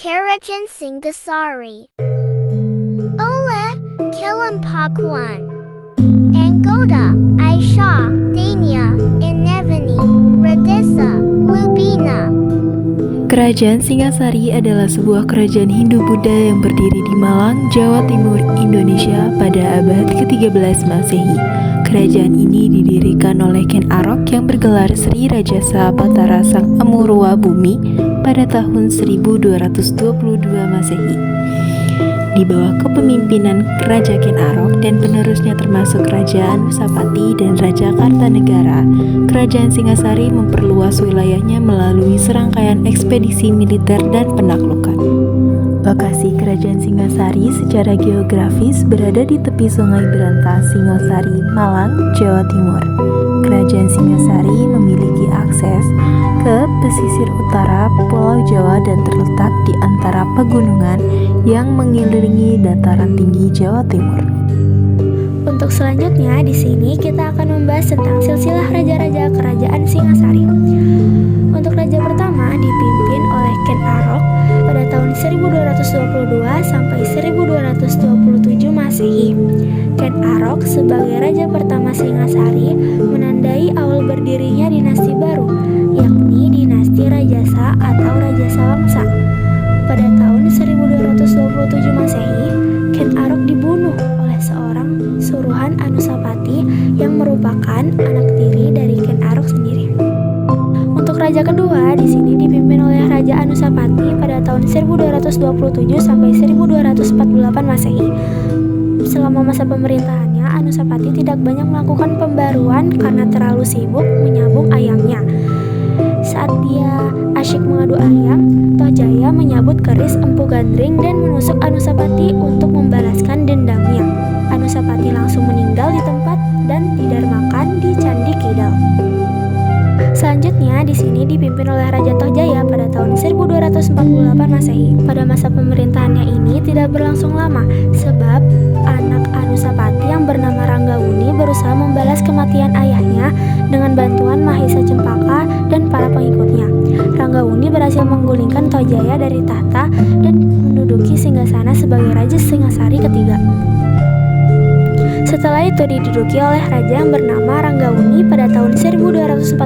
Karajan Singasari Oleh Kilam Pakuan Anggota Aisyah Dania Inevani Radesa Lubina. Kerajaan Singasari adalah sebuah kerajaan Hindu-Buddha yang berdiri di Malang, Jawa Timur, Indonesia pada abad ke-13 Masehi. Kerajaan ini didirikan oleh Ken Arok yang bergelar Sri Rajasa Batara Sang Amurwa Bumi pada tahun 1222 Masehi. Di bawah kepemimpinan Raja Ken Arok dan penerusnya termasuk Kerajaan Nusapati dan Raja Kartanegara, Kerajaan Singasari memperluas wilayahnya melalui serangkaian ekspedisi militer dan penaklukan. Lokasi Kerajaan Singasari secara geografis berada di tepi Sungai Berantas, Singosari, Malang, Jawa Timur. Kerajaan Singasari memiliki akses ke pesisir utara Pulau Jawa dan terletak di antara pegunungan yang mengelilingi dataran tinggi Jawa Timur. Untuk selanjutnya di sini kita akan membahas tentang silsilah raja-raja Kerajaan Singasari. Untuk raja pertama dipimpin oleh Ken Arok pada tahun 1222 sampai 1227 Masehi. Ken Arok sebagai raja pertama Singasari menandai awal berdirinya dinasti baru, yakni dinasti Rajasa atau Rajasa Wangsa. Pada tahun 1227 Masehi, Ken Arok dibunuh oleh seorang suruhan Anusapati yang merupakan anak tiri dari Ken Arok sendiri. Untuk raja kedua di sini dipimpin oleh Raja Anusapati pada tahun 1227 sampai 1248 Masehi. Selama masa pemerintahannya, Anusapati tidak banyak melakukan pembaruan karena terlalu sibuk menyabung ayamnya. Saat dia asyik mengadu ayam, Tohjaya menyabut keris Empu Gandring dan menusuk Anusapati untuk membalaskan dendamnya. Anusapati langsung meninggal di tempat dan didarmakan di Candi Kidal. Selanjutnya di sini dipimpin oleh Raja Tohjaya pada tahun 1248 Masehi. Pada masa pemerintahannya ini tidak berlangsung lama sebab anak Anusapati yang bernama Ranggawuni berusaha membalas kematian ayahnya dengan bantuan Mahisa Cempaka dan para pengikutnya. Ranggawuni berhasil menggulingkan Tohjaya dari tahta dan menduduki singgasana sebagai Raja Singasari ketiga. Setelah itu diduduki oleh raja yang bernama Ranggawuni pada tahun 1248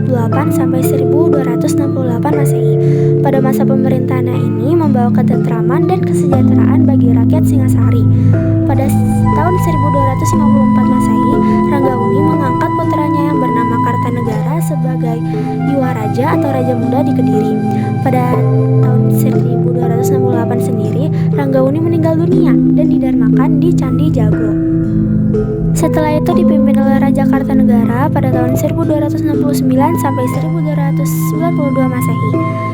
sampai 1268 Masehi. Pada masa pemerintahannya ini membawa ketentraman dan kesejahteraan bagi rakyat Singasari. Pada tahun 1254 Masehi, Ranggawuni mengangkat putranya yang bernama Kartanegara sebagai Yuwaraja atau Raja Muda di Kediri. Pada tahun 1268 sendiri, Ranggawuni meninggal dunia dan didarmakan di Candi Jago. Setelah itu dipimpin oleh Raja Kartanegara pada tahun 1269 sampai 1292 Masehi.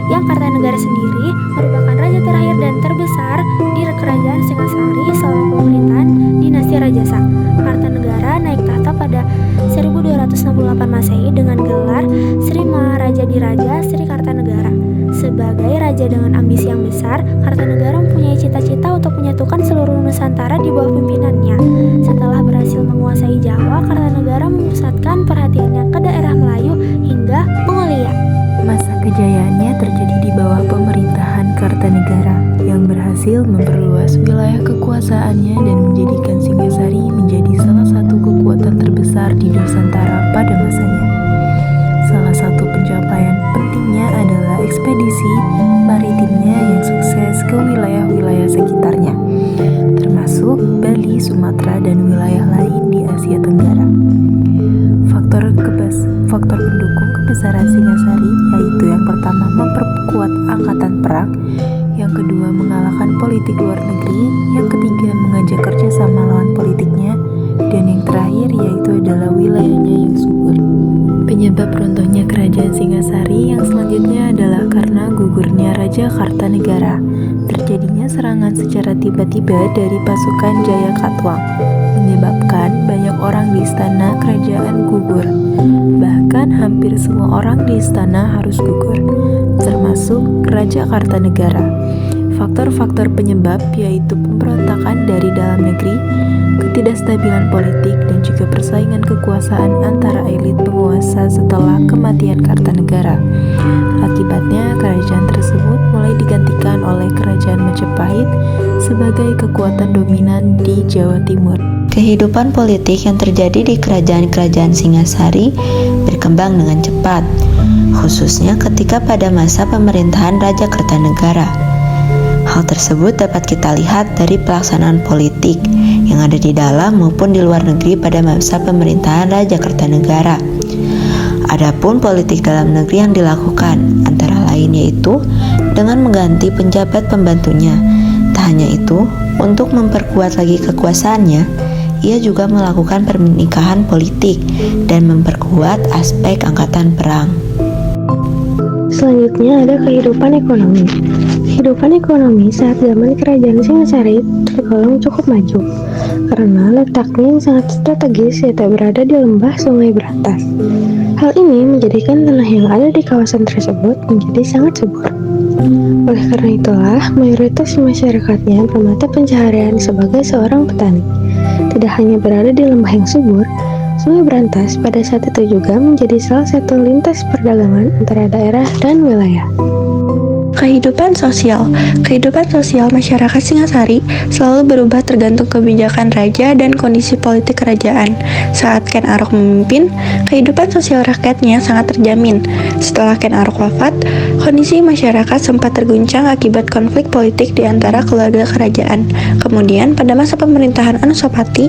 Yang Kartanegara sendiri merupakan raja terakhir dan terbesar di Kerajaan Singasari selama pemerintahan dinasti Rajasa. Kartanegara naik tahta pada 1268 Masehi dengan gelar Sri Maharaja Diraja Sri Kartanegara. Sebagai raja dengan ambisi yang besar, Kartanegara mempunyai cita-cita untuk menyatukan seluruh Nusantara di bawah pimpinannya. Setelah berhasil menguasai Jawa, Kartanegara memusatkan perhatiannya ke daerah Melayu hingga Mongolia. Masa kejayaannya terjadi di bawah pemerintahan Kartanegara yang berhasil memperluas wilayah kekuasaannya dan menjadikan Singasari menjadi salah satu kekuatan terbesar di Nusantara pada masanya. Salah satu pencapaian pentingnya adalah ekspedisi maritimnya yang sukses ke wilayah-wilayah sekitarnya, termasuk Bali, Sumatera, dan wilayah lain di Asia Tenggara. Faktor pendukung kebesaran Singasari yaitu yang pertama memperkuat angkatan perang, yang kedua mengalahkan politik luar negeri, yang ketiga mengajak kerjasama lawan politiknya, dan yang terakhir yaitu adalah wilayahnya yang subur. Penyebab runtuhnya Kerajaan Singasari yang selanjutnya adalah karena gugurnya Raja Kartanegara. Terjadinya serangan secara tiba-tiba dari pasukan Jayakatwang, menyebabkan banyak orang di istana kerajaan gugur. Bahkan hampir semua orang di istana harus gugur, termasuk Raja Kartanegara. Faktor-faktor penyebab yaitu pemberontakan dari dalam negeri, ketidakstabilan politik, dan juga persaingan kekuasaan antara elit penguasa setelah kematian Kartanegara. Akibatnya, kerajaan tersebut mulai digantikan oleh Kerajaan Majapahit sebagai kekuatan dominan di Jawa Timur. Kehidupan politik yang terjadi di kerajaan-kerajaan Singasari berkembang dengan cepat, khususnya ketika pada masa pemerintahan Raja Kertanegara. Hal tersebut dapat kita lihat dari pelaksanaan politik yang ada di dalam maupun di luar negeri pada masa pemerintahan Raja Kertanegara. Adapun politik dalam negeri yang dilakukan antara lain yaitu dengan mengganti penjabat pembantunya. Tak hanya itu, untuk memperkuat lagi kekuasaannya, ia juga melakukan pernikahan politik dan memperkuat aspek angkatan perang. Selanjutnya ada kehidupan ekonomi. Kehidupan ekonomi saat zaman Kerajaan Singasari tergolong cukup maju karena letaknya yang sangat strategis yaitu berada di lembah Sungai Berantas. Hal ini menjadikan tanah yang ada di kawasan tersebut menjadi sangat subur. Oleh karena itulah, mayoritas masyarakatnya bermata pencaharian sebagai seorang petani. Tidak hanya berada di lembah yang subur, Sungai Berantas pada saat itu juga menjadi salah satu lintas perdagangan antara daerah dan wilayah. Kehidupan sosial masyarakat Singasari selalu berubah tergantung kebijakan raja dan kondisi politik kerajaan. Saat Ken Arok memimpin, kehidupan sosial rakyatnya sangat terjamin. Setelah Ken Arok wafat, kondisi masyarakat sempat terguncang akibat konflik politik di antara keluarga kerajaan. Kemudian, pada masa pemerintahan Anusapati,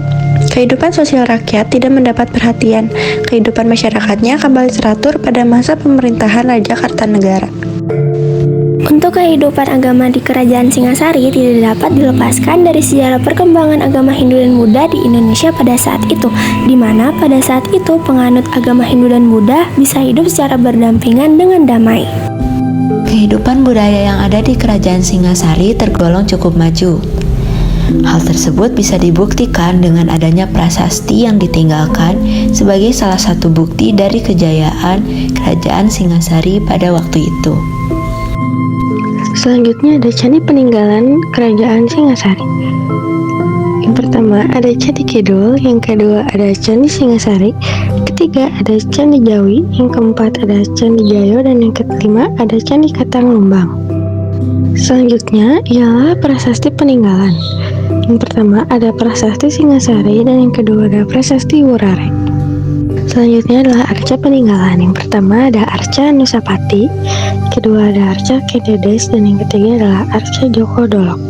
kehidupan sosial rakyat tidak mendapat perhatian. Kehidupan masyarakatnya kembali teratur pada masa pemerintahan Raja Kartanegara. Untuk kehidupan agama di Kerajaan Singasari tidak dapat dilepaskan dari sejarah perkembangan agama Hindu dan Buddha di Indonesia pada saat itu, di mana pada saat itu penganut agama Hindu dan Buddha bisa hidup secara berdampingan dengan damai. Kehidupan budaya yang ada di Kerajaan Singasari tergolong cukup maju. Hal tersebut bisa dibuktikan dengan adanya prasasti yang ditinggalkan sebagai salah satu bukti dari kejayaan Kerajaan Singasari pada waktu itu. Selanjutnya ada candi peninggalan Kerajaan Singasari. Yang pertama ada Candi Kidul, yang kedua ada Candi Singasari, ketiga ada Candi Jawi, yang keempat ada Candi Jayo, dan yang kelima ada Candi Katang Lumbang. Selanjutnya ialah prasasti peninggalan. Yang pertama ada prasasti Singasari dan yang kedua ada prasasti Wurare. Selanjutnya adalah arca peninggalan. Yang pertama ada arca Nusapati, kedua ada arca Kededes, dan yang ketiga adalah arca Joko Dolok.